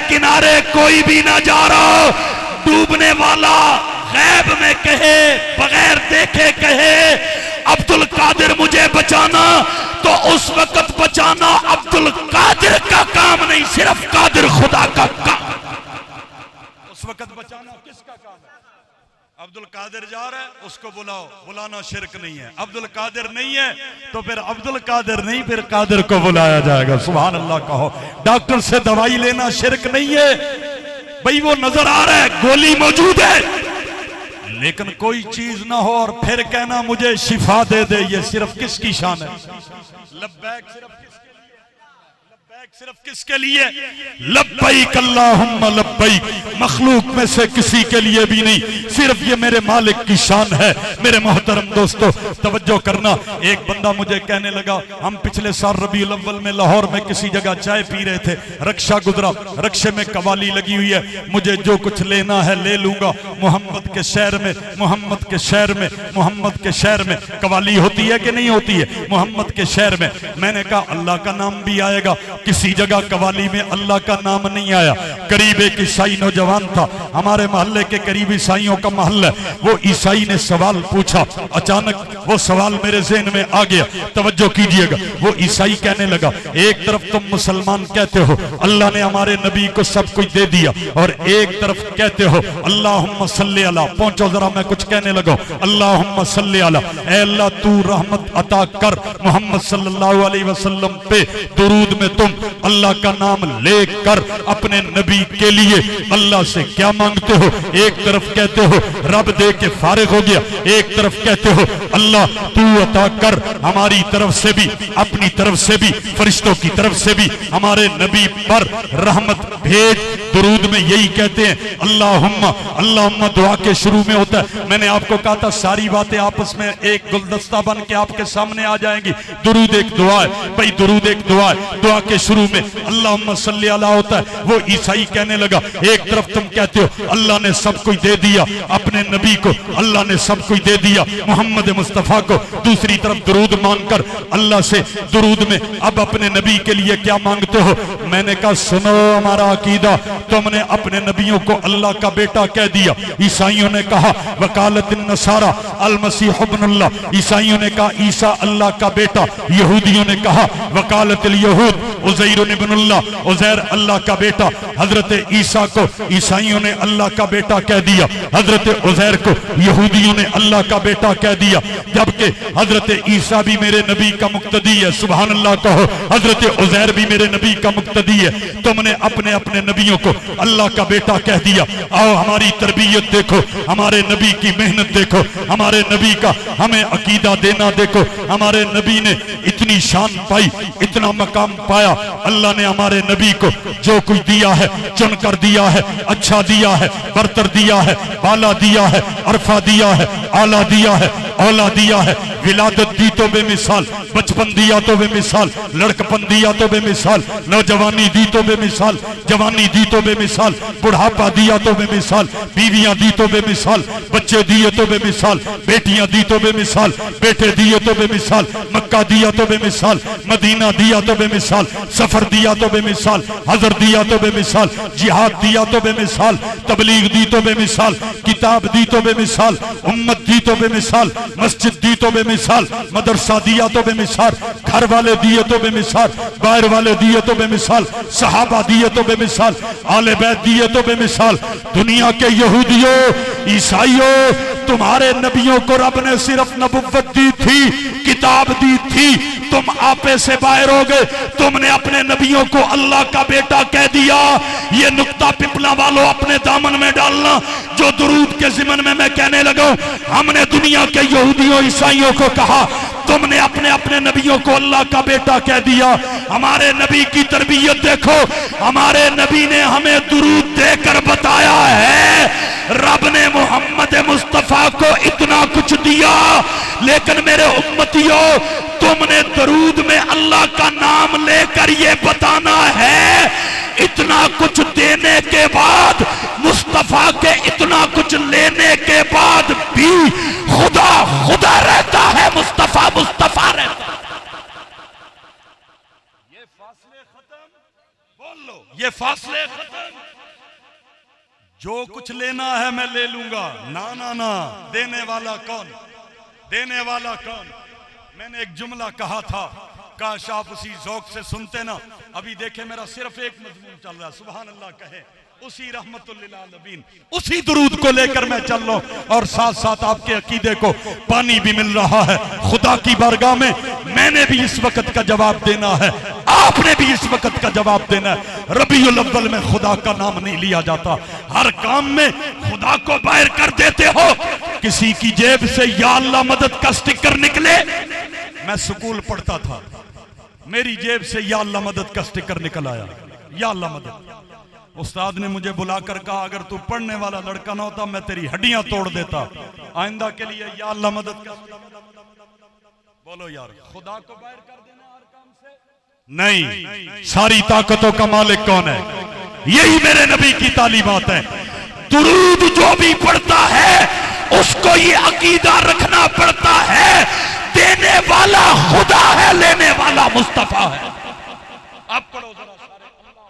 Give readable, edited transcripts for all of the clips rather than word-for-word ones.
کنارے کوئی بھی نہ جا رہا، ڈوبنے والا غیب میں کہے، بغیر دیکھے کہے عبدالقادر مجھے بچانا، تو اس وقت بچانا عبدالقادر کا کام نہیں، صرف قادر خدا کا کام۔ اس وقت بچانا کس کا کام ہے؟ عبدالقادر جا رہا ہے، اس کو بلاؤ، بلانا شرک نہیں ہے۔ عبدالقادر نہیں ہے تو پھر عبدالقادر نہیں، پھر قادر کو بلایا جائے گا۔ سبحان اللہ کہو۔ ڈاکٹر سے دوائی لینا شرک نہیں ہے، بھئی وہ نظر آ رہا ہے، گولی موجود ہے، لیکن کوئی چیز نہ ہو اور پھر کہنا مجھے شفا دے دے، یہ صرف کس کی شان ہے؟ لبیک صرف کس کے لیے؟ لبیک صرف کس کے لیے؟ لبیک اللہم لبیک، مخلوق میں سے کسی کے لیے بھی نہیں، صرف یہ میرے مالک کی شان ہے۔ میرے محترم دوستو توجہ کرنا، ایک بندہ مجھے کہنے لگا، ہم پچھلے سال ربیع الاول میں لاہور میں کسی جگہ چائے پی رہے تھے، رکشہ گزرا، رکشے میں قوالی لگی ہوئی ہے، مجھے جو کچھ لینا ہے لے لوں گا۔ محمد کے شہر میں، محمد کے شہر میں، محمد کے شہر میں قوالی ہوتی ہے کہ نہیں ہوتی ہے؟ محمد کے شہر میں۔ میں نے کہا اللہ کا نام بھی آئے گا، کسی جگہ قوالی میں اللہ کا نام نہیں آیا۔ قریب ایک عیسائی نوجوان تھا، ہمارے محلے کے قریب عیسائیوں کا محل ہے، وہ عیسائی نے سوال پوچھا، اچانک وہ سوال میرے ذہن میں آ گیا، توجہ کیجئے گا۔ وہ عیسائی کہنے لگا، ایک طرف تم مسلمان کہتے ہو اللہ نے ہمارے نبی کو سب کچھ دے دیا، اور ایک طرف کہتے ہو اللہم صلی علی، پہنچو ذرا میں کچھ کہنے لگا، اللہم صلی علی، اے اللہ تو رحمت عطا کر محمد صلی اللہ علیہ وسلم پہ، درود میں تم اللہ کا نام لے کر اپنے نبی کے لیے اللہ سے کیا مانگتے ہو؟ ایک طرف کہتے ہو رب دے کے فارغ ہو گیا، ایک طرف کہتے ہو اللہ تو عطا کر ہماری طرف سے بھی، اپنی طرف سے بھی، فرشتوں کی طرف سے بھی ہمارے نبی پر رحمت بھیج۔ درود میں یہی کہتے ہیں اللہم، اللہم دعا کے شروع میں ہوتا ہے۔ میں نے آپ کو کہا تھا ساری باتیں آپس میں ایک گلدستہ بن کے آپ کے سامنے آ جائیں گی۔ درود ایک دعا ہے بھئی، درود ایک دعا ہے، دعا کے شروع میں اللہم صلی علی ہوتا ہے۔ وہ عیسائی کہنے لگا، ایک طرف تم کہتے ہو اللہ نے سب کچھ دے دیا اپنے نبی کو، اللہ نے سب کچھ دے دیا محمد مصطفیٰ کو، دوسری طرف درود مانگ کر اللہ سے درود میں اب اپنے نبی کے لیے کیا مانگتے ہو؟ میں نے کہا سنو ہمارا عقیدہ، تم نے اپنے نبیوں کو اللہ کا بیٹا کہہ دیا۔ عیسائیوں نے کہا وکالت النصارى المسیح ابن اللہ، عیسائیوں نے کہا عیسیٰ اللہ کا بیٹا، یہودیوں نے کہا وکالت الیہود عزیر ابن اللہ، عزیر اللہ کا بیٹا۔ حضرت عیسیٰ کو عیسائیوں نے اللہ کا بیٹا کہہ دیا، حضرت عزیر کو یہودیوں نے اللہ کا بیٹا کہہ دیا، جبکہ حضرت عیسیٰ بھی میرے نبی کا مقتدی ہے۔ سبحان اللہ کہو۔ حضرت عزیر بھی میرے نبی کا مقتدی ہے، تم نے اپنے اپنے نبیوں کو اللہ کا بیٹا کہہ دیا۔ آؤ ہماری تربیت دیکھو، ہمارے نبی کی محنت دیکھو، ہمارے نبی کا ہمیں عقیدہ دینا دیکھو۔ ہمارے نبی نے اتنی شان پائی، اتنا مقام پایا، اللہ نے ہمارے نبی کو جو کچھ دیا ہے چن کر دیا ہے، اچھا دیا ہے، برتر دیا ہے، بالا دیا ہے، عرفہ دیا ہے، اعلیٰ دیا ہے، اولا دیا ہے، ولادت دی تو بے مثال، بچپن دیا تو بے مثال، لڑکپن دیا تو بے مثال، نوجوانی دی تو بے مثال، جوانی دی تو بے مثال، بڑھاپا دیا تو بے مثال، بیویاں دی تو بے مثال، بچے دیے تو بے مثال، بیٹیاں دی تو بے مثال، بیٹے دیے تو بے مثال، مکہ دیا تو بے مثال، مدینہ دیا تو بے مثال، سفر دیا تو بے مثال، حضر دیا تو بے مثال، جہاد دیا تو بے مثال، تبلیغ دی تو بے مثال، کتاب دی تو بے مثال، امت دی تو بے مثال، مسجد دی تو بے مثال، مدرسہ دیا تو بے مثال، گھر والے دیے تو بے مثال، باہر والے دیے تو بے مثال، صحابہ دیے تو بے مثال، آل بیت دیے تو بے مثال۔ دنیا کے یہودیوں، عیسائیوں، تمہارے نبیوں کو رب نے صرف نبوت دی تھی، کتاب دی تھی، تم آپے سے باہر ہو گئے، تم نے اپنے نبیوں کو اللہ کا بیٹا کہہ دیا۔ یہ نقطہ پپلا والوں اپنے دامن میں ڈالنا، جو درود کے ضمن میں کہنے لگا، ہم نے دنیا کے یہودیوں عیسائیوں کو کہا تم نے اپنے اپنے نبیوں کو اللہ کا بیٹا کہہ دیا۔ ہمارے نبی کی تربیت دیکھو، ہمارے نبی نے ہمیں درود دے کر بتایا ہے رب نے محمد مصطفیٰ کو اتنا کچھ دیا، لیکن میرے امتیوں تم نے درود میں اللہ کا نام لے کر یہ بتانا ہے اتنا کچھ دینے کے بعد، مصطفیٰ کے اتنا کچھ لینے کے بعد بھی خدا خدا رہتا ہے، مصطفیٰ مصطفیٰ رہتا ہے۔ یہ فاصلے ختم، بول لو یہ فاصلے ختم. جو کچھ لینا ہے میں لے لوں گا. نا دینے والا کون؟ دینے والا کون؟ میں نے ایک جملہ کہا تھا، کاش آپ اسی ذوق سے سنتے نا. ابھی دیکھیں میرا صرف ایک مضمون چل رہا ہے، سبحان اللہ کہے، اسی رحمت للعالمین، اسی درود کو لے کر میں چل رہا ہوں، اور ساتھ ساتھ آپ کے عقیدے کو پانی بھی مل رہا ہے. خدا کی بارگاہ میں نے بھی اس وقت کا جواب دینا ہے، آپ نے بھی اس وقت کا جواب دینا ہے. ربیع الاول میں خدا کا نام نہیں لیا جاتا. ہر کام میں خدا کو باہر کر دیتے ہو. کسی کی جیب سے یا اللہ مدد کا سٹکر نکلے، میں سکول پڑھتا تھا، میری جیب سے یا اللہ مدد کا سٹکر نکل آیا، یا اللہ مدد. استاد نے مجھے بلا کر کہا اگر تو پڑھنے والا لڑکا نہ ہوتا میں تیری ہڈیاں توڑ دیتا. آئندہ کے لیے یا اللہ مدد کا. بولو یار، خدا کو باہر کر دینا ہر کام سے نہیں. ساری طاقتوں کا مالک کون ہے؟ یہی میرے نبی کی تعلیمات ہے. درود جو بھی پڑھتا ہے اس کو یہ عقیدہ رکھنا پڑتا ہے دینے والا خدا ہے، لینے والا مصطفیٰ ہے. اب پڑھو ذرا سارے اللہ.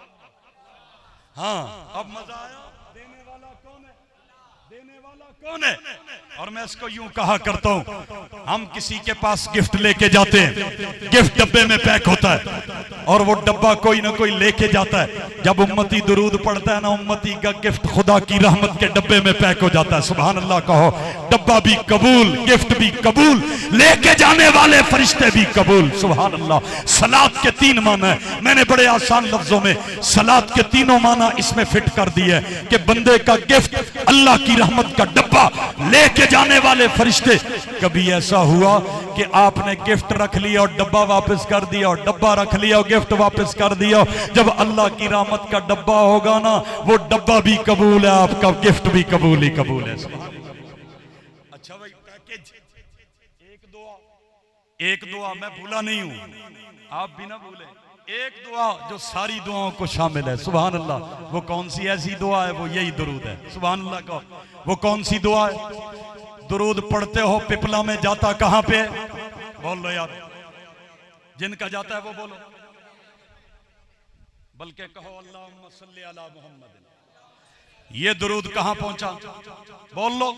ہاں اب مزہ آیا. دینے والا کون ہے؟ دینے والا کون ہے؟ اور میں اس کو یوں کہا کرتا ہوں، ہم کسی کے پاس گفٹ لے کے جاتے ہیں، گفٹ ڈبے میں پیک ہوتا ہے اور وہ ڈبہ کوئی نہ کوئی لے کے جاتا ہے. جب امتی درود پڑھتا ہے نا، امتی کا گفٹ خدا کی رحمت کے ڈبے میں پیک ہو جاتا ہے. سبحان اللہ کہو. ڈبہ بھی قبول، گفٹ بھی قبول، لے کے جانے والے فرشتے بھی قبول. سبحان اللہ. صلاۃ کے 3 معنی ہیں. میں نے بڑے آسان لفظوں میں صلاۃ کے تینوں معنی اس میں فٹ کر دیے کہ بندے کا گفٹ، اللہ کی رحمت کا ڈبہ، لے کے جانے والے فرشتے. کبھی ایسا ہوا کہ آپ نے گفٹ رکھ لیا اور ڈبہ واپس کر دیا، اور ڈبہ رکھ لیا اور گفٹ واپس کر دیا. جب اللہ کی رحمت کا ڈبہ ہوگا نا، وہ ڈبہ بھی قبول ہے، آپ کا گفٹ بھی قبول ہی قبول ہے. اچھا بھائی، پیکج ایک دعا میں بھولا نہیں ہوں، آپ بھی نہ بھولیں. ایک دعا جو ساری دعاؤں کو شامل ہے. سبحان اللہ. وہ کون سی ایسی دعا ہے؟ وہ یہی درود ہے. سبحان اللہ کا. وہ کون سی دعا ہے؟ درود پڑھتے ہو پپلا میں جاتا کہاں پہ؟ بول لو یار، جن کا جاتا ہے وہ بولو، بلکہ کہو اللہم صلی علی محمد. یہ درود کہاں پہنچا؟ بول لو.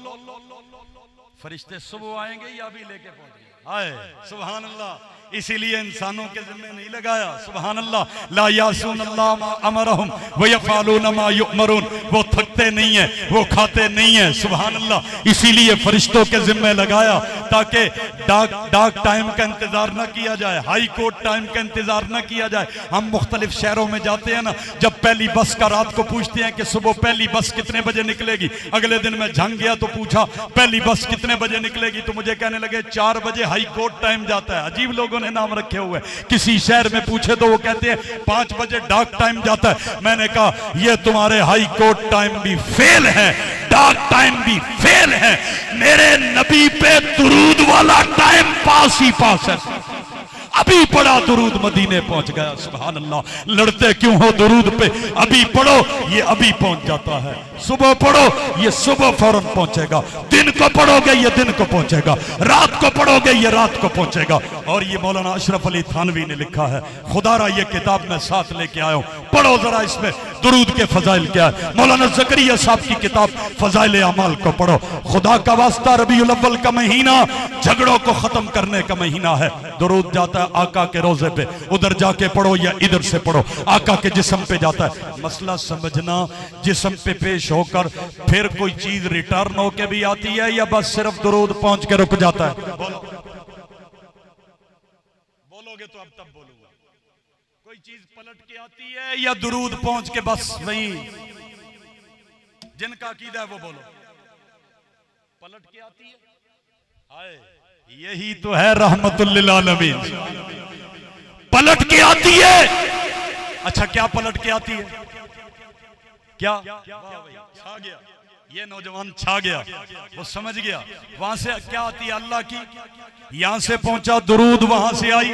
فرشتے صبح آئیں گے یا ابھی لے کے پہنچ گئے؟ آئے. سبحان اللہ. اسی لیے انسانوں کے ذمہ نہیں لگایا. سبحان اللہ. لا یعصون اللہ ما امرہم ویفعلون ما یؤمرون. وہ تھکتے نہیں ہیں، وہ کھاتے نہیں ہیں. سبحان اللہ. اسی لیے فرشتوں کے ذمہ لگایا تاکہ ڈاک ٹائم کا انتظار نہ کیا جائے، ہائی کورٹ ٹائم کا انتظار نہ کیا جائے. ہم مختلف شہروں میں جاتے ہیں نا، جب پہلی بس کا رات کو پوچھتے ہیں کہ صبح پہلی بس کتنے بجے نکلے گی. اگلے دن میں جھنگ گیا تو پوچھا پہلی بس کتنے بجے نکلے گی، تو مجھے کہنے لگے 4 بجے ہائی کورٹ ٹائم جاتا ہے. عجیب لوگوں نے نام رکھے ہوئے. کسی شہر میں پوچھے تو وہ کہتے ہیں 5 بجے ڈاک ٹائم جاتا ہے. میں نے کہا یہ تمہارے ہائی کورٹ ٹائم بھی فیل ہے، ڈاک ٹائم بھی فیل ہے. میرے نبی پہ درود والا ٹائم پاس ہی پاس ہے. ابھی پڑھا درود مدینے پہنچ گیا. سبحان اللہ. لڑتے کیوں ہو درود پہ؟ ابھی پڑھو یہ ابھی پہنچ جاتا ہے. صبح پڑھو یہ صبح فوراً پہنچے گا. دن کو پڑھو گے یہ دن کو پہنچے گا. رات کو پڑھو گے یہ رات کو پہنچے گا. اور یہ مولانا اشرف علی تھانوی نے لکھا ہے. خدا را یہ کتاب میں ساتھ لے کے آیا ہوں، پڑھو ذرا اس میں درود کے فضائل کیا ہے. مولانا زکریا صاحب کی کتاب فضائل اعمال کو پڑھو. خدا کا واسطہ ربیع الاول کا مہینہ جھگڑوں کو ختم کرنے کا مہینہ ہے. درود جاتا ہے آقا کے روزے پہ، ادھر جا کے پڑھو یا ادھر سے پڑھو. آقا کے جسم پہ جاتا ہے. مسئلہ سمجھنا، جسم پہ پیش ہو کر پھر کوئی چیز ریٹرن ہو کے بھی آتی ہے یا بس صرف درود پہنچ کے رک جاتا ہے؟ بولو گے تو اب تب بولوں گا. کوئی چیز پلٹ کے آتی ہے یا درود پہنچ کے بس وہی؟ جن کا عقیدہ ہے وہ بولو. پلٹ کے آتی ہے. آئے یہی تو ہے رحمت للعالمین. پلٹ کے آتی ہے. اچھا کیا پلٹ کے آتی ہے؟ کیا چھا گیا یہ نوجوان، چھا گیا، وہ سمجھ گیا. وہاں سے کیا آتی ہے؟ اللہ کی. یہاں سے پہنچا درود، وہاں سے آئی.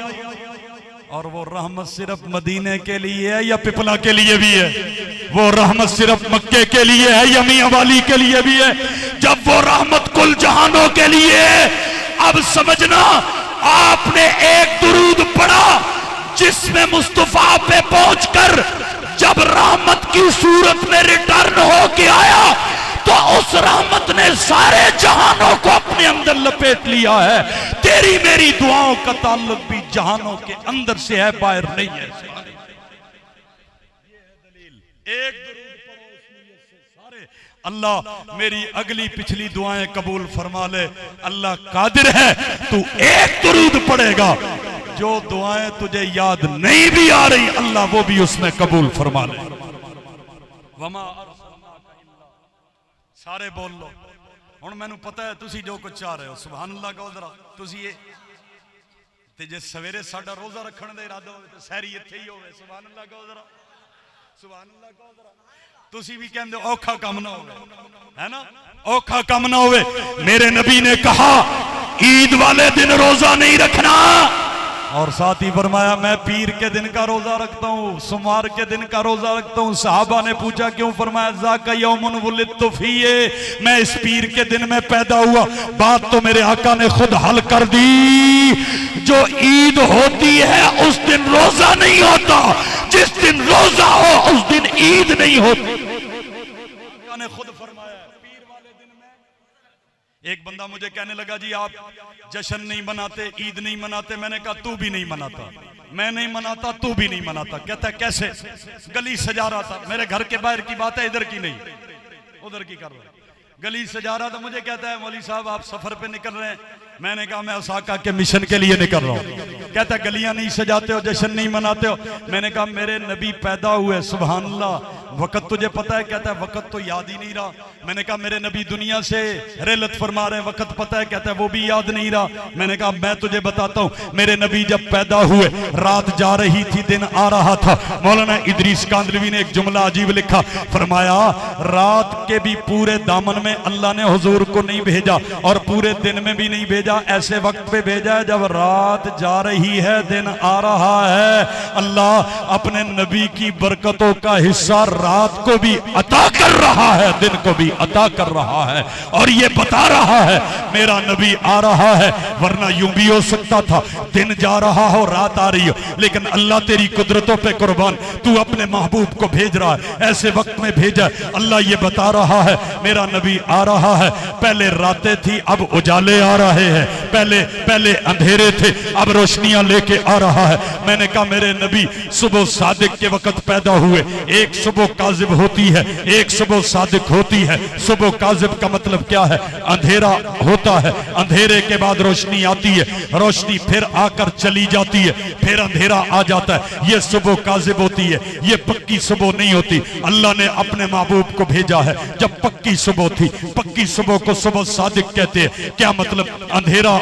اور وہ رحمت صرف مدینے کے لیے ہے یا پپلا کے لیے بھی ہے؟ وہ رحمت صرف مکے کے لیے ہے یا میاں والی کے لیے بھی ہے؟ جب وہ رحمت کل جہانوں کے لیے ہے، اب سمجھنا آپ نے ایک درود پڑھا جس میں مصطفیٰ پہ پہنچ کر جب رحمت کی صورت میں ریٹرن ہو کے آیا تو اس رحمت نے سارے جہانوں کو اپنے اندر لپیٹ لیا ہے. تیری میری دعاؤں کا تعلق بھی جہانوں کے اندر سے ہے، باہر نہیں ہے. ایک درود پڑھو اس نیت سے سارے اللہ میری اگلی پچھلی دعائیں قبول فرما لے. اللہ قادر ہے، تو ایک درود پڑھے گا، جو دعائیں تجھے یاد نہیں بھی آ رہی اللہ وہ بھی اس میں قبول فرما لے. وما ارسلناک الا، سارے بول لو. ہن مینوں پتہ ہے تسی جو کچھ چاہ رہے ہو. سبحان اللہ کہو ذرا. تسی یہ تے جے سویرے ساڈا روزہ رکھن دا ارادہ ہوے تے سحری ایتھے ہی ہوے. سبحان اللہ کہو ذرا. سبحان اللہ کہو ذرا. تسی بھی کہندے اوکھا کم نہ ہوے، ہے نا، اوکھا کم نہ ہوے. میرے نبی نے کہا عید والے دن روزہ نہیں رکھنا، اور ساتھ ہی فرمایا میں پیر کے دن کا روزہ رکھتا ہوں، سمار کے دن کا روزہ رکھتا ہوں. صحابہ نے پوچھا کیوں؟ فرمایا ذاک یوم ولدت فیہ، میں اس پیر کے دن میں پیدا ہوا. بات تو میرے آقا نے خود حل کر دی. جو عید ہوتی ہے اس دن روزہ نہیں ہوتا، جس دن روزہ ہو اس دن عید نہیں ہوتی. آقا نے خود فرمایا پیر والے دن میں. ایک بندہ مجھے کہنے لگا جی آپ جشن نہیں مناتے، عید نہیں مناتے. میں نے کہا تو بھی نہیں مناتا، میں نہیں مناتا، تو بھی نہیں مناتا. کہتا ہے کیسے؟ گلی سجا رہا تھا. میرے گھر کے باہر کی بات ہے، ادھر کی نہیں، ادھر کی کر رہا. گلی سجا رہا تھا. مجھے کہتا ہے مولوی صاحب آپ سفر پہ نکل رہے ہیں. میں نے کہا میں اس آقا کے مشن کے لیے نکل رہا ہوں. کہتا ہے گلیاں نہیں سجاتے ہو، جشن نہیں مناتے ہو. میں نے کہا میرے نبی پیدا ہوئے. سبحان اللہ. وقت تجھے پتا ہے؟ کہتا ہے وقت تو یاد ہی نہیں رہا. میں نے کہا میرے نبی دنیا سے رحلت فرما رہے ہیں، وقت پتا ہے؟ کہتا ہے وہ بھی یاد نہیں رہا. میں نے کہا میں تجھے بتاتا ہوں. میرے نبی جب پیدا ہوئے رات جا رہی تھی، دن آ رہا تھا. مولانا ادریس کاندلوی نے ایک جملہ عجیب لکھا. فرمایا رات کے بھی پورے دامن میں اللہ نے حضور کو نہیں بھیجا اور پورے دن میں بھی نہیں بھیجا، ایسے وقت پہ بھیجا ہے جب رات جا رہی ہے، دن آ رہا ہے. اللہ اپنے نبی کی برکتوں کا حصہ رات کو بھی عطا کر رہا ہے، دن کو بھی عطا کر رہا ہے، اور یہ بتا رہا ہے میرا نبی آ رہا ہے. ورنہ یوں بھی ہو سکتا تھا دن جا رہا ہو رات آ رہی ہو، لیکن اللہ تیری قدرتوں پہ قربان تو اپنے محبوب کو بھیج رہا ہے، ایسے وقت میں بھیجا. اللہ یہ بتا رہا ہے میرا نبی آ رہا ہے. پہلے راتیں تھی اب اجالے آ رہے ہیں، پہلے اندھیرے تھے اب روشنیاں لے کے آ رہا ہے. میں نے کہا میرے نبی صبح صادق کے وقت پیدا ہوئے. ایک صبح کاذب ہوتی ہے، ایک صبح صادق ہوتی ہے. صبح کاذب کا مطلب کیا ہے؟ اندھیرا ہوتا ہے، اندھیرے کے بعد روشنی آتی ہے، روشنی پھر آ کر چلی جاتی ہے، پھر اندھیرا آ جاتا ہے. یہ صبح کاذب ہوتی ہے، یہ پکی صبح نہیں ہوتی. اللہ نے اپنے محبوب کو بھیجا ہے جب پکی صبح تھی. پکی صبح کو صبح صادق کہتے ہیں. کیا مطلب؟ اندھیرا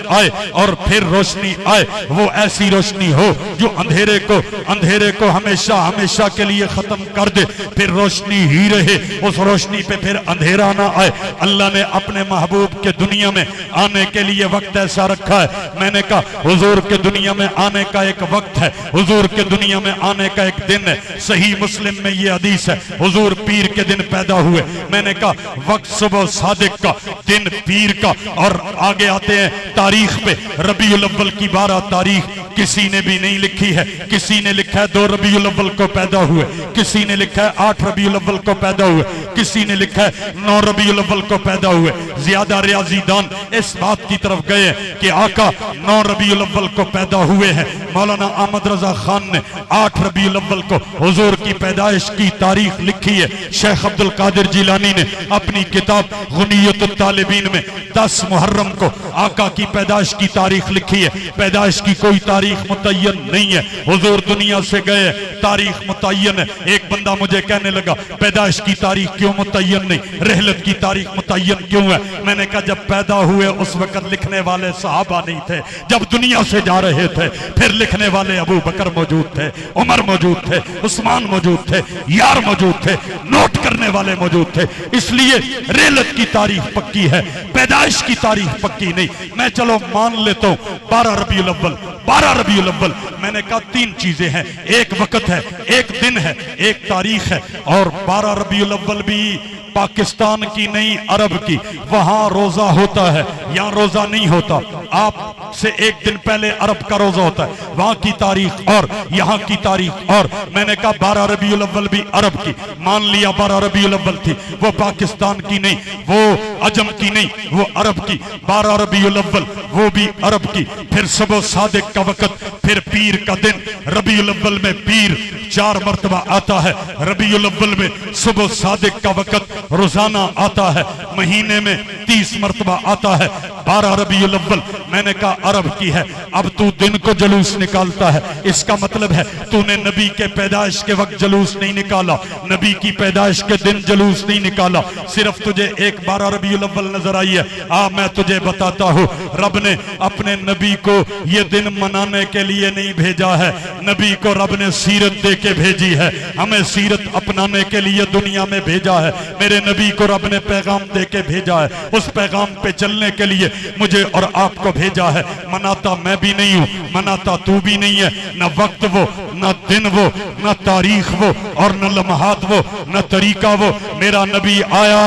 آئے اور پھر روشنی آئے. وہ ایسی روشنی ہو جو اندھیرے کو ہمیشہ کے لیے ختم کر دے، پھر روشنی ہی رہے، اس روشنی پہ پھر اندھیرا نہ آئے. اللہ نے اپنے محبوب کے دنیا میں آنے کے لیے وقت ایسا رکھا ہے. میں نے کہا حضور کے دنیا میں آنے کا ایک وقت ہے، حضور کے دنیا میں آنے کا ایک دن ہے. صحیح مسلم میں یہ حدیث ہے حضور پیر کے دن پیدا ہوئے. میں نے کہا وقت صبح صادق کا، دن پیر کا. اور آگے آتے ہیں تاریخ پہ. ربیع الاول کی 12 تاریخ کسی نے بھی نہیں لکھی ہے. کسی نے لکھا ہے 2 ربیع الاول کو پیدا ہوئے، کسی نے لکھا ہے 8 ربیع الاول کو پیدا ہوئے، کسی نے لکھا ہے 9 ربیع الاول کو پیدا ہوئے. زیادہ ریاضی دان اس بات کی طرف گئے کہ آقا 9 ربیع الاول کو پیدا ہوئے ہیں. مولانا احمد رضا خان نے 8 ربیع الاول کو حضور کی پیدائش کی تاریخ لکھی ہے. شیخ عبد القادر جیلانی نے اپنی کتاب غنیت الطالبین میں 10 محرم کو آقا کی پیدائش کی تاریخ لکھی ہے. پیدائش کی کوئی تاریخ متعین نہیں ہے، حضور دنیا سے گئے، تاریخ متعین ہے. ایک بندہ مجھے کہنے لگا پیدائش کی تاریخ کیوں متعین نہیں، رحلت کی تاریخ متعین کیوں ہے؟ میں نے کہا جب پیدا ہوئے اس وقت لکھنے والے صحابہ نہیں تھے، جب دنیا سے جا رہے تھے پھر لکھنے والے ابو بکر موجود تھے، عمر موجود تھے، عثمان موجود تھے، یار موجود تھے، نوٹ کرنے والے موجود تھے. اس لیے رحلت کی تاریخ پکی ہے، پیدائش کی تاریخ پکی نہیں. میں چلو مان لیتا ہوں 12 ربیع الاول. 12 ربیع الاول میں نے کہا 3 چیزیں ہیں، ایک وقت ہے، ایک دن ہے، ایک تاریخ ہے. اور 12 ربیع الاول بھی پاکستان کی نہیں عرب کی، وہاں روزہ ہوتا ہے، یہاں روزہ نہیں ہوتا. آپ سے ایک دن پہلے عرب کا روزہ ہوتا ہے، وہاں کی تاریخ اور یہاں کی تاریخ اور. میں نے کہا 12 ربیع الاول بھی عرب کی، مان لیا 12 ربیع الاول تھی، وہ پاکستان کی نہیں، وہ عجم کی نہیں، وہ عرب کی. 12 ربیع الاول وہ بھی عرب کی. پھر صبح صادق کا وقت، پھر پیر کا دن. ربیع الاول میں پیر 4 مرتبہ آتا ہے، ربیع الاول میں صبح صادق کا وقت روزانہ آتا ہے، مہینے میں 30 مرتبہ آتا ہے. 12 ربیع الاول میں نے کہا عرب کی ہے. اب تو دن کو جلوس نکالتا ہے، اس کا مطلب ہے تو نے نبی کے پیدائش کے وقت جلوس نہیں نکالا، نبی کی پیدائش کے دن جلوس نہیں نکالا، صرف تجھے ایک 12 ربیع الاول نظر آئی ہے. میں تجھے بتاتا ہوں، رب نے اپنے نبی کو یہ دن منانے کے لیے نہیں بھیجا ہے، نبی کو رب نے سیرت دے کے بھیجی ہے، ہمیں سیرت اپنانے کے لیے دنیا میں بھیجا ہے. میرے نبی کو رب نے پیغام دے کے بھیجا ہے، اس پیغام پہ چلنے کے لیے مجھے اور آپ کو بھیجا ہے. مناتا میں بھی نہیں ہوں، مناتا تو بھی نہیں ہے. نہ وقت وہ، نہ دن وہ، نہ تاریخ وہ، اور نہ لمحات وہ، نہ طریقہ وہ. میرا نبی آیا،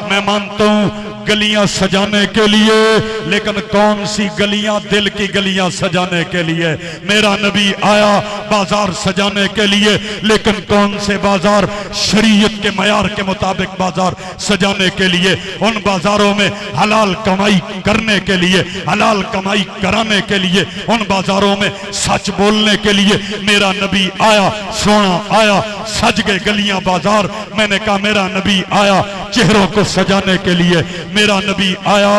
میں مانتا ہوں گلیاں سجانے کے لیے، لیکن کون سی گلیاں؟ دل کی گلیاں سجانے کے لیے. میرا نبی آیا بازار سجانے کے لیے، لیکن کون سے بازار؟ شریعت کے معیار کے مطابق بازار سجانے کے لیے. ان بازاروں میں حلال کمائی کرنے کے لیے، حلال کمائی کرانے کے لیے، ان بازاروں میں سچ بولنے کے لیے میرا نبی آیا. سونا آیا، سج گئے گلیاں بازار. میں نے کہا میرا نبی آیا چہروں کو سجانے کے لیے، میرا نبی آیا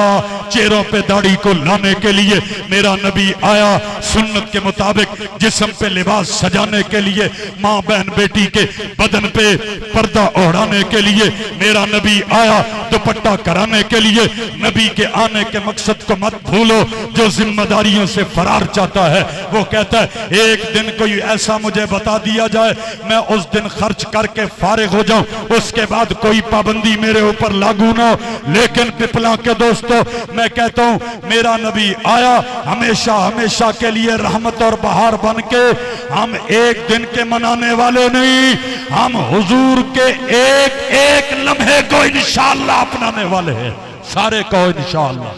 چہروں پہ داڑھی کو لانے کے لیے، میرا نبی آیا سنت کے مطابق جسم پہ لباس سجانے کے لیے، ماں بہن بیٹی کے بدن پہ پردہ اوڑھانے کے لیے. میرا نبی آیا دوپٹہ کرانے کے لیے. نبی کے آنے کے مقصد کو مت بھولو. جو ذمہ داریوں سے فرار چاہتا ہے وہ کہتا ہے ایک دن کوئی ایسا مجھے بتا دیا جائے میں اس دن خرچ کر کے فارغ ہو جاؤں، اس کے بعد کوئی پابندی میرے اوپر لاگو نہ ہو. لیکن پپلا کے دوستو میں کہتا ہوں میرا نبی آیا ہمیشہ ہمیشہ کے لیے رحمت اور بہار بن کے. ہم ایک دن کے منانے والے نہیں، ہم حضور کے ایک ایک لمحے کو انشاءاللہ اپنانے والے ہیں. سارے کو انشاءاللہ،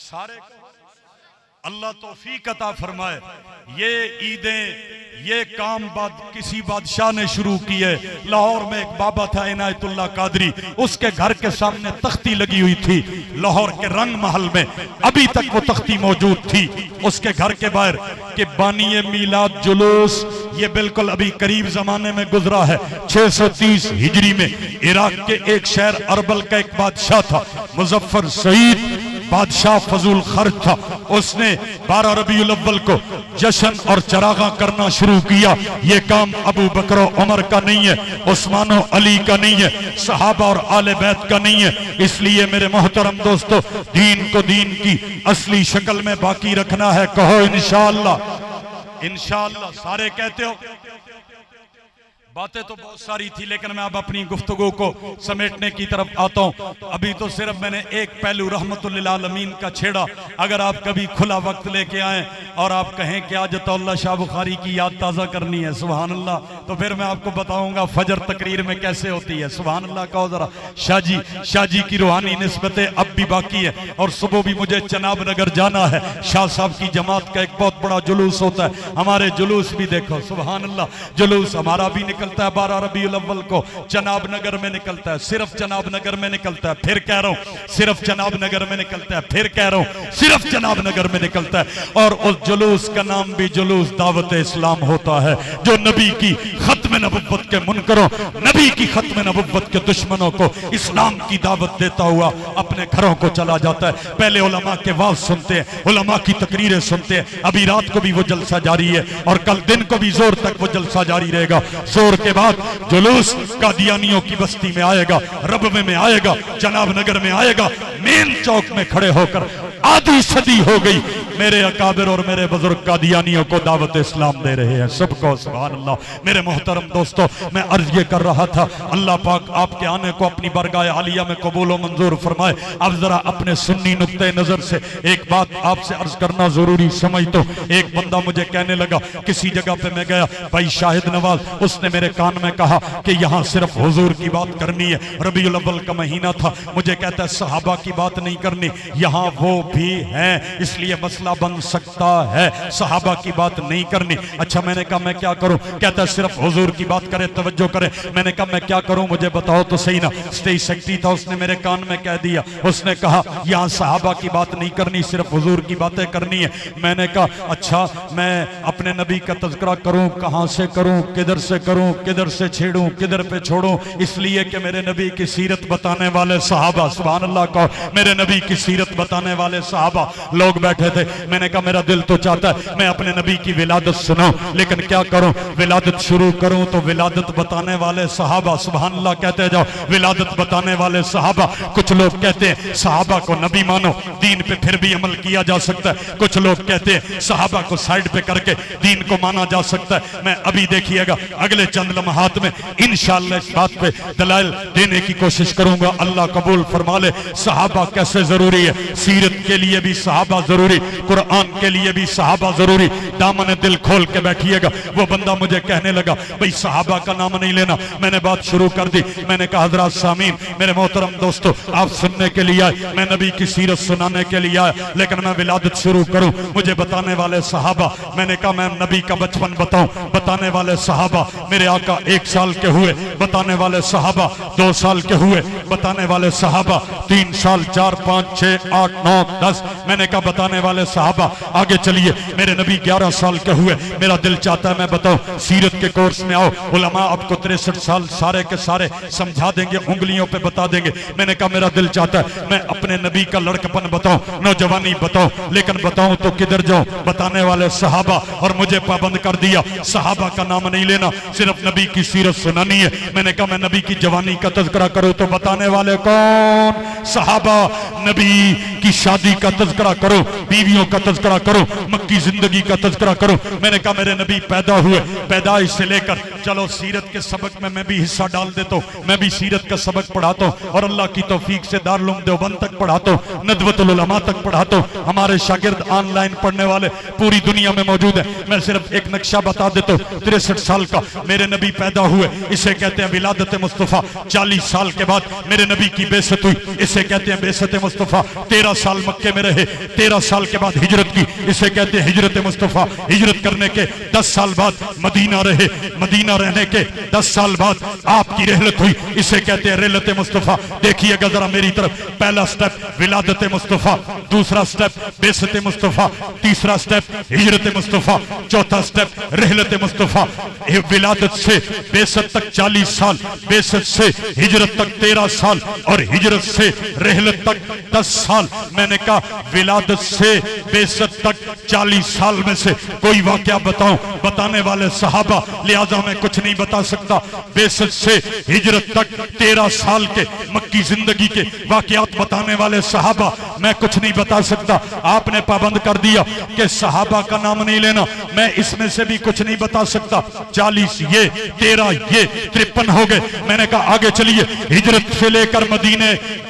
سارے کو اللہ توفیق عطا فرمائے. یہ عیدیں، یہ کام کسی بادشاہ نے شروع کیے. لاہور میں ایک بابا تھا عنایت اللہ قادری، اس کے گھر کے سامنے تختی لگی ہوئی تھی لاہور کے رنگ محل میں، ابھی تک وہ تختی موجود تھی اس کے گھر کے باہر کہ بانی میلاد جلوس. یہ بالکل ابھی قریب زمانے میں گزرا ہے، 630 ہجری میں. عراق کے ایک شہر اربل کا ایک بادشاہ تھا مظفر سعید، بادشاہ فضول خرچ تھا. اس نے 12 ربیع الاول کو جشن اور چراغاں کرنا شروع کیا. یہ کام ابو بکر و عمر کا نہیں ہے، عثمان و علی کا نہیں ہے، صحابہ اور آل بیت کا نہیں ہے. اس لیے میرے محترم دوستو دین کو دین کی اصلی شکل میں باقی رکھنا ہے. کہو انشاءاللہ. انشاءاللہ سارے کہتے ہو. باتیں تو بہت ساری تھی لیکن میں اب اپنی گفتگو کو سمیٹنے کی طرف آتا ہوں. ابھی تو صرف میں نے ایک پہلو رحمت للعالمین کا چھیڑا. اگر آپ کبھی کھلا وقت لے کے آئیں اور آپ کہیں کہ آج اللہ شاہ بخاری کی یاد تازہ کرنی ہے سبحان اللہ، تو پھر میں آپ کو بتاؤں گا فجر تقریر میں کیسے ہوتی ہے. سبحان اللہ کہو ذرا. شاہ جی کی روحانی نسبتیں اب بھی باقی ہے اور صبح بھی مجھے چناب نگر جانا ہے. شاہ صاحب کی جماعت کا ایک بہت بڑا جلوس ہوتا ہے. ہمارے جلوس بھی دیکھو سبحان اللہ، جلوس ہمارا بھی نکلتا ہے 12 ربیع الاول کو چناب نگر میں نکلتا ہے. صرف چناب نگر میں نکلتا ہے. پھر کہہ رہا ہوں صرف چناب نگر میں نکلتا ہے. پھر کہہ رہا ہوں صرف چناب نگر میں نکلتا ہے. اور اس جلوس کا نام بھی جلوس دعوت اسلام ہوتا ہے، جو نبی کی ختم نبوت کے منکروں، نبی کی ختم نبوت کے دشمنوں کو اسلام کی دعوت دیتا ہوا اپنے گھروں کو چلا جاتا ہے. پہلے علماء کے واعظ سنتے ہیں، علماء کی تقریریں سنتے ہیں. ابھی رات کو بھی وہ جلسہ جاری ہے اور کل دن کو بھی زور تک وہ جلسہ جاری رہے گا. زور کے بعد جلوس قادیانیوں کی بستی میں آئے گا، ربوے میں آئے گا، جناب نگر میں آئے گا. مین چوک میں کھڑے ہو کر آدھی صدی ہو گئی میرے اکابر اور میرے بزرگ قادیانیوں کو دعوت اسلام دے رہے ہیں، سب کو سبحان اللہ۔ میرے محترم دوستو، میں عرض یہ کر رہا تھا، اللہ پاک آپ کے آنے کو اپنی برگاہ عالیہ میں قبول و منظور فرمائے۔ اب ذرا اپنے سنی نقطۂ نظر سے ایک بات آپ سے عرض کرنا ضروری سمجھتا ہوں۔ ایک بندہ مجھے کہنے لگا، کسی جگہ پہ میں گیا، بھائی شاہد نواز، اس نے میرے کان میں کہا کہ یہاں صرف حضور کی بات کرنی ہے۔ ربیع الاول کا مہینہ تھا، مجھے کہتا ہے صحابہ کی بات نہیں کرنی، یہاں وہ بھی ہیں اس لیے مسئلہ بن سکتا ہے، صحابہ کی بات نہیں کرنی۔ اچھا، میں نے کہا میں کیا کروں؟ کہتا ہے صرف حضور کی بات کرے، توجہ کرے۔ میں نے کہا میں کیا کروں، مجھے بتاؤ تو صحیح نا۔ اسٹیج سیکرٹری تھا، اس نے میرے کان میں کہہ دیا، اس نے کہا یہاں صحابہ کی بات نہیں کرنی، صرف حضور کی باتیں کرنی ہے۔ میں نے کہا اچھا، میں اپنے نبی کا تذکرہ کروں، کہاں سے کروں، کدھر سے کروں، کدھر سے چھیڑوں، کدھر پہ چھوڑوں؟ اس لیے کہ میرے نبی کی سیرت بتانے والے صحابہ، سبحان اللہ کہو، میرے نبی کی سیرت بتانے والے صحابہ لوگ بیٹھے تھے۔ میں نے کہا میرا دل تو چاہتا ہے میں اپنے نبی کی ولادت سناؤں، لیکن کیا کروں؟ ولادت شروع کروں تو ولادت بتانے والے صحابہ، سبحان اللہ کہتے جاؤ، ولادت بتانے والے صحابہ۔ کچھ لوگ کہتے ہیں صحابہ کو نبی مانو، دین پہ پھر بھی عمل کیا جا سکتا ہے۔ کچھ لوگ کہتے ہیں صحابہ کو سائیڈ پہ کر کے دین کو مانا جا سکتا ہے۔ میں ابھی دیکھیے گا اگلے چند لمحات میں انشاءاللہ اس بات پہ دلائل دینے کی کوشش کروں گا، اللہ قبول فرما لے۔ صحابہ کیسے ضروری ہے؟ سیرت کے لیے بھی صحابہ ضروری، قرآن کے لیے بھی صحابہ ضروری۔ دامن دل کھول کے بیٹھیے گا۔ وہ بندہ مجھے کہنے لگا بھئی صحابہ کا نام نہیں لینا، میں نے بات شروع کر دی۔ میں نے کہا حضرات سامعین، میرے محترم دوستو، آپ سننے کے لیے آئے، میں نبی کی سیرت سنانے کے لیے آیا، لیکن میں ولادت شروع کروں، مجھے بتانے والے صحابہ۔ میں نے کہا میں نبی کا بچپن بتاؤں، بتانے والے صحابہ۔ میرے آقا 1 سال کے ہوئے، بتانے والے صحابہ 2 سال کے ہوئے، بتانے والے صحابہ 3 سال 4 5 6 8 9 10۔ میں نے کہا بتانے والے صحابہ۔ آگے چلیے، میرے نبی 11 سال کے ہوئے۔ میرا دل چاہتا ہے میں بتاؤں، سیرت کے کورس میں آؤ، علماء آپ کو 63 سال سارے کے سارے سمجھا دیں گے، انگلیوں پہ بتا دیں گے۔ میں نے کہا میرا دل چاہتا ہے میں اپنے نبی کا لڑکپن بتاؤں، نوجوانی بتاؤں، لیکن بتاؤں تو کدھر جاؤں؟ بتانے والے صحابہ۔ اور مجھے پابند کر دیا، صحابہ کا نام نہیں لینا، صرف نبی کی سیرت سنانی ہے۔ میں نے کہا میں نبی کی جوانی کا تذکرہ کروں تو بتانے والے کون؟ صحابہ۔ نبی کی شادی کا تذکرہ کرو، بیویوں کا تذکرہ کرو، مکی زندگی کا تذکرہ کرو۔ میں نے کہا میرے نبی پیدا ہوئے، پیدائش سے لے کر چلو سیرت کے سبق میں بھی حصہ ڈال دیتا ہوں، میں بھی سیرت کا سبق پڑھاتا ہوں، اور اللہ کی توفیق سے دارالعلوم دیوبند تک پڑھاتا ہوں، ندوۃ العلماء تک پڑھاتا ہوں۔ ہمارے شاگرد آن لائن پڑھنے والے پوری دنیا میں موجود ہیں۔ میں صرف ایک نقشہ بتا دیتا ہوں، 63 سال کا میرے نبی پیدا ہوئے، اسے کہتے ہیں ولادت مصطفیٰ۔ 40 سال کے بعد میرے نبی کی بعثت ہوئی، اسے کہتے ہیں بعثت مصطفیٰ۔ 13 سال مکے میں رہے، 13 سال کے بعد ہجرت کی، اسے کہتے ہیں ہجرت مصطفیٰ۔ ہجرت کرنے کے 10 سال بعد مدینہ رہے، مدینہ رہنے کے 10 سال بعد آپ کی رحلت ہوئی، اسے کہتے ہیں رحلت مصطفیٰ۔ دیکھیے گا ذرا میری طرف، پہلا سٹیپ ولادت مصطفیٰ، دوسرا سٹیپ بعثت مصطفیٰ، تیسرا سٹیپ ہجرت مصطفیٰ، چوتھا سٹیپ رحلت مصطفیٰ۔ ولادت سے بعثت تک 40 سال، بعثت سے ہجرت تک 13 سال، اور ہجرت سے رحلت تک 10 سال۔ میں نے کہا ولادت سے بعثت تک 40 سال میں سے کوئی واقعہ بتاؤں، بتانے والے صحابہ، لہذا میں کچھ نہیں بتا سکتا۔ بعثت سے ہجرت تک 13 سال کے مکی زندگی کے واقعات بتانے والے صحابہ، میں کچھ نہیں بتا سکتا۔ آپ نے پابند کر دیا کہ صحابہ کا نام نہیں لینا، میں اس میں سے بھی کچھ نہیں بتا سکتا۔ 40 یہ، 13 یہ، 53 ہو گئے۔ میں نے کہا آگے چلیے، ہجرت سے لے کر مدینہ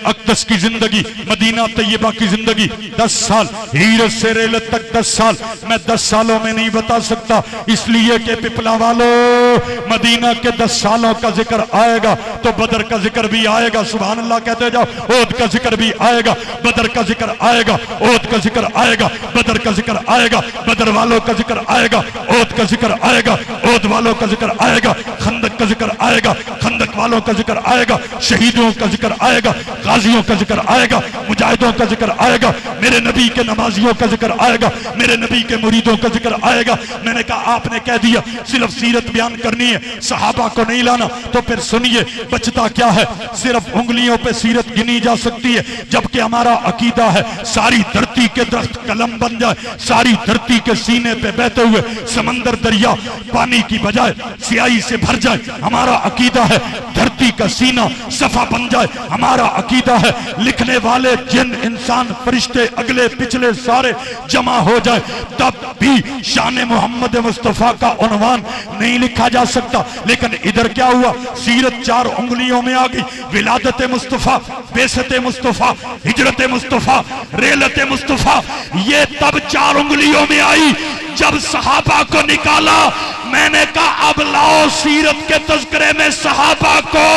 اقدس کی زندگی، مدینہ طیبہ کی زندگی 10 سال، ہجرت سے رحلت تک 10 سال۔ میں 10 سالوں میں نہیں بتا سکتا، اس لیے کہ پپلا والوں، مدینہ کے 10 سالوں کا ذکر آئے گا تو بدر کا ذکر بھی آئے گا، سبحان اللہ کہتے جاؤ۔ احد کا ذکر بھی آئے گا، بدر کا ذکر آئے گا، احد کا ذکر آئے گا، بدر کا ذکر آئے گا، بدر والوں کا ذکر آئے گا، احد کا ذکر آئے گا، احد والوں کا ذکر آئے گا، خندق کا ذکر آئے گا، خندق والوں کا ذکر آئے گا، شہیدوں کا ذکر آئے گا، غازیوں کا ذکر آئے گا، مجاہدوں کا ذکر آئے گا، میرے نبی کے نمازیوں کا ذکر آئے گا، میرے نبی کے مریدوں کا ذکر آئے گا۔ میں نے کہا آپ نے کہہ دیا صرف سیرت بیان کرنی ہے، صحابہ کو نہیں لانا، تو پھر سنیے بچتا کیا ہے؟ صرف انگلیوں پہ سیرت گنی جا سکتی ہے، جبکہ ہمارا عقیدہ ہے ساری دھرتی دھرتی کے درخت قلم بن جائے، ساری دھرتی کے سینے پہ بہتے ہوئے سمندر دریا پانی کی بجائے سیاہی سے بھر جائے، ہمارا عقیدہ ہے دھرتی کا سینہ صفحہ بن جائے، ہمارا عقیدہ ہے لکھنے والے جن انسان فرشتے اگلے پچھلے سارے جمع ہو جائے تب بھی شان محمد مصطفیٰ کا عنوان نہیں لکھا جا سکتا۔ لیکن ادھر کیا ہوا؟ سیرت 4 انگلیوں میں آ گئی، ولادت مصطفیٰ، بعثت مصطفیٰ، ہجرت مصطفیٰ، ریلت مصطفیٰ، یہ تب 4 انگلیوں میں آئی جب صحابہ کو نکالا۔ میں نے کہا اب لاؤ سیرت کے تذکرے میں صحابہ کو،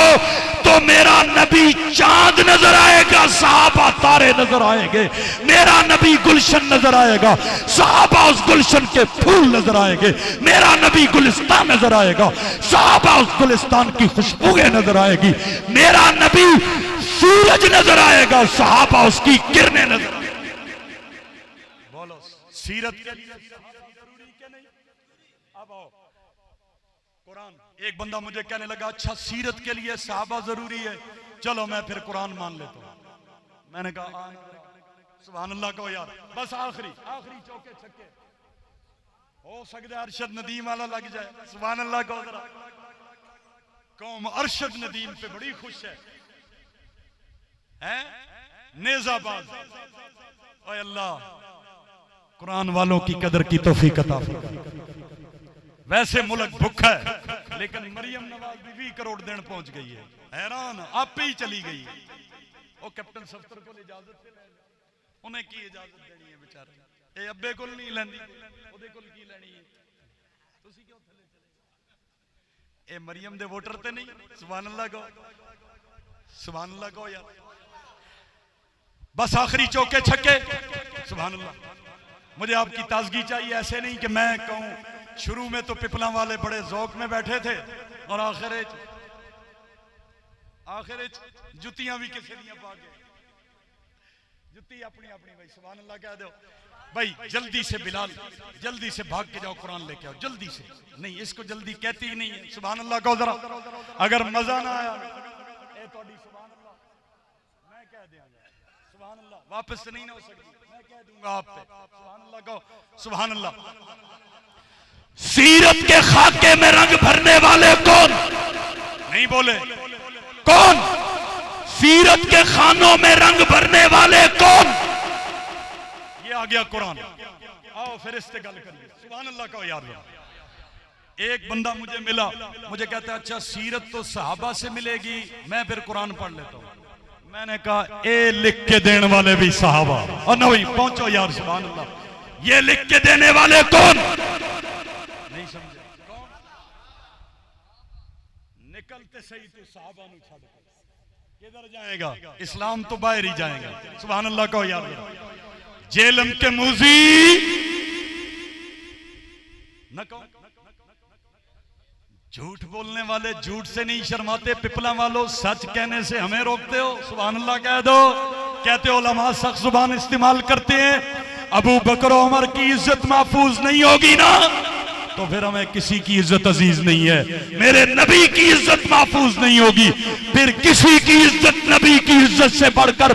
تو میرا نبی چاند نظر آئے گا، صحابہ تارے نظر آئیں گے، میرا نبی گلشن نظر آئے گا، صحابہ اس گلشن کے پھول نظر آئیں گے، میرا نبی گلستان نظر آئے گا، صحابہ اس گلستان کی خوشبوئیں نظر آئے گی، میرا نبی سورج نظر آئے گا، صحابہ اس کی کرنیں نظر آئیں گی۔ بولو سیرت کے لیے ضروری کہ نہیں؟ اب آؤ قرآن۔ ایک بندہ مجھے کہنے لگا اچھا سیرت کے لیے صحابہ ضروری ہے، چلو میں پھر قرآن مان لیتا ہوں۔ میں نے کہا سبحان اللہ کہو یار، بس آخری چوکے چھکے ہو سکتا ہے ارشد ندیم والا لگ جائے، سبحان اللہ کہو ذرا۔ قوم ارشد ندیم پہ بڑی خوش ہے، نیزہ باز۔ اے اللہ قرآن والوں کی قدر کی توفیق عطا فرما۔ ویسے ملک بھوکا ہے لیکن مریم نواز بھی 20 کروڑ دن پہنچ گئی ہے، حیران آپ پہ ہی چلی گئی ہے۔ وہ کیپٹن سفتر کو اجازت دے انہیں کی اجازت دینی ہے بیچارے، اے ابے کو نہیں لینی، اودے کو کی لینی ہے، تسی کیوں تھلے چلے؟ اے مریم دے ووٹر تے نہیں؟ سبحان اللہ کہو، سبحان اللہ کہو یار۔ بس آخری چوکے چھکے، سبحان اللہ۔ مجھے آپ کی تازگی چاہیے، ایسے نہیں کہ میں کہوں شروع میں تو پپلاں والے بڑے ذوق میں بیٹھے تھے اور آخر جتیاں بھی کسی دیاں پا گئے، جتی اپنی اپنی بھائی، سبحان اللہ کہہ دو بھائی۔ جلدی سے بلال، جلدی سے بھاگ کے جاؤ قرآن لے کے آؤ، جلدی سے۔ نہیں اس کو جلدی کہتی ہی نہیں ہے، سبحان اللہ کہو ذرا۔ اگر مزہ نہ آیا اے توڑی سبحان اللہ میں کہہ دیا گا، سبحان اللہ واپس نہیں نہ ہو سکتی، میں کہہ دوں گا آپ پہ، سبحان اللہ کہو سبحان اللہ۔ سیرت کے خاکے میں رنگ بھرنے والے کون؟ نہیں بولے کون؟ سیرت کے خانوں میں رنگ بھرنے والے کون؟ یہ آ گیا قرآن۔ آؤ پھر اس سے گل کریے، سبحان اللہ کہو یار۔ ایک بندہ مجھے ملا، مجھے کہتا ہے اچھا سیرت تو صحابہ سے ملے گی، میں پھر قرآن پڑھ لیتا ہوں۔ میں نے کہا اے لکھ کے دینے والے بھی صحابہ، اور نہیں پہنچو یار، سبحان اللہ۔ یہ لکھ کے دینے والے کون؟ نہیں سمجھے کون؟ نکلتے صحیح تو صحابہ نو چھڑ کر کدھر جائے گا؟ اسلام تو باہر ہی جائے گا، سبحان اللہ کہو یار۔ جیلم کے موزی نہ کہو، جھوٹ بولنے والے جھوٹ سے نہیں شرماتے، پپلا والوں سچ کہنے سے ہمیں روکتے ہو، سبحان اللہ کہہ دو۔ کہتے ہو علماء سخت زبان استعمال کرتے ہیں، ابو بکر و عمر کی عزت محفوظ نہیں ہوگی نا تو پھر ہمیں کسی کی عزت عزیز نہیں ہے، میرے نبی کی عزت محفوظ نہیں ہوگی پھر کسی کی عزت نبی کی عزت سے بڑھ کر